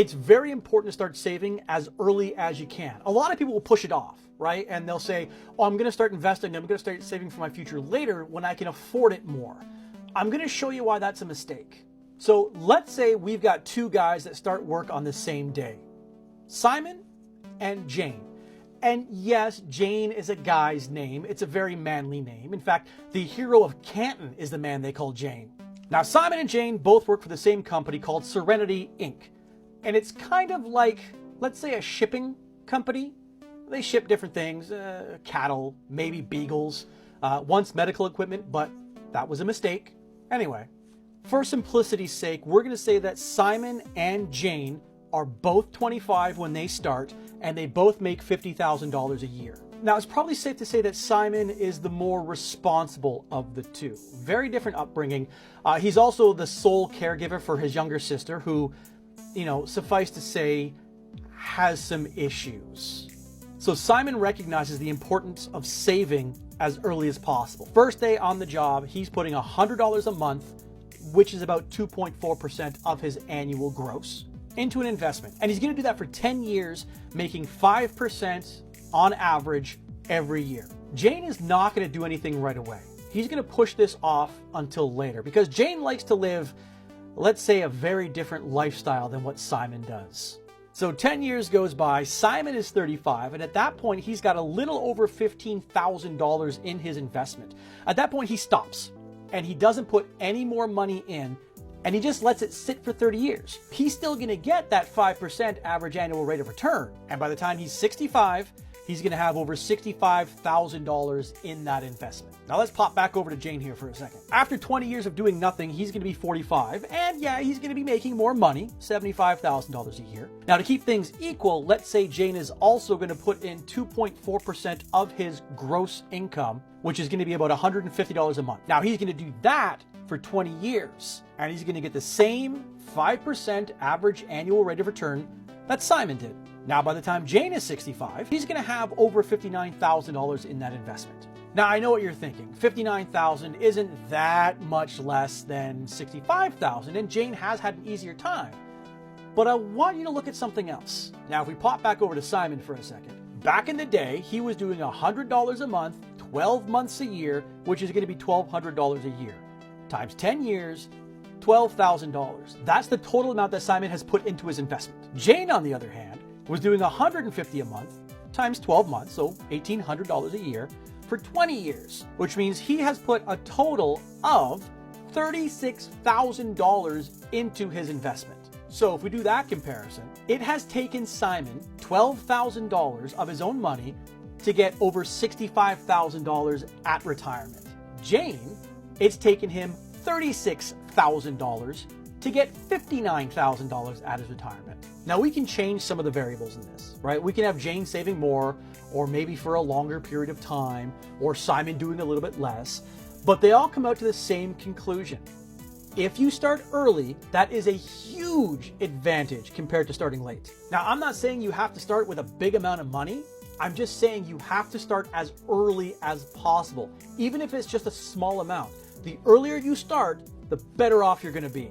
It's very important to start saving as early as you can. A lot of people will push it off, right? And they'll say, oh, I'm going to start investing, I'm going to start saving for my future later when I can afford it more. I'm going to show you why that's a mistake. So let's say we've got two guys that start work on the same day, Simon and Jane. And yes, Jane is a guy's name. It's a very manly name. In fact, the hero of Canton is the man they call Jane. Now, Simon and Jane both work for the same company called Serenity Inc. And it's kind of like, let's say, a shipping company. They ship different things, cattle, maybe beagles, once medical equipment, but that was a mistake. Anyway, for simplicity's sake, we're going to say that Simon and Jane are both 25 when they start, and they both make $50,000 a year. Now, it's probably safe to say that Simon is the more responsible of the two. Very different upbringing. He's also the sole caregiver for his younger sister, who, suffice to say, has some issues. So Simon recognizes the importance of saving as early as possible. First day on the job, he's putting $100 a month, which is about 2.4% of his annual gross, into an investment. And he's going to do that for 10 years, making 5% on average every year. Jane is not going to do anything right away. He's going to push this off until later because Jane likes to live, let's say, a very different lifestyle than what Simon does. So 10 years goes by, Simon is 35, and at that point, he's got a little over $15,000 in his investment. At that point, he stops, and he doesn't put any more money in, and he just lets it sit for 30 years. He's still going to get that 5% average annual rate of return, and by the time he's 65, he's going to have over $65,000 in that investment. Now let's pop back over to Jane here for a second. After 20 years of doing nothing, he's going to be 45, and yeah, he's going to be making more money, $75,000 a year. Now to keep things equal, let's say Jane is also going to put in 2.4% of his gross income, which is going to be about $150 a month. Now he's going to do that for 20 years, and he's going to get the same 5% average annual rate of return that Simon did. Now, by the time Jane is 65, he's going to have over $59,000 in that investment. Now, I know what you're thinking. $59,000 isn't that much less than $65,000, and Jane has had an easier time. But I want you to look at something else. Now, if we pop back over to Simon for a second, back in the day, he was doing $100 a month, 12 months a year, which is going to be $1,200 a year. Times 10 years, $12,000. That's the total amount that Simon has put into his investment. Jane, on the other hand, was doing $150 a month times 12 months, so $1,800 a year for 20 years, which means he has put a total of $36,000 into his investment. So if we do that comparison, it has taken Simon $12,000 of his own money to get over $65,000 at retirement. Jane, it's taken him $36,000 to get $59,000 at his retirement. Now we can change some of the variables in this, right? We can have Jane saving more, or maybe for a longer period of time, or Simon doing a little bit less, but they all come out to the same conclusion. If you start early, that is a huge advantage compared to starting late. Now, I'm not saying you have to start with a big amount of money. I'm just saying you have to start as early as possible, even if it's just a small amount. The earlier you start, the better off you're going to be.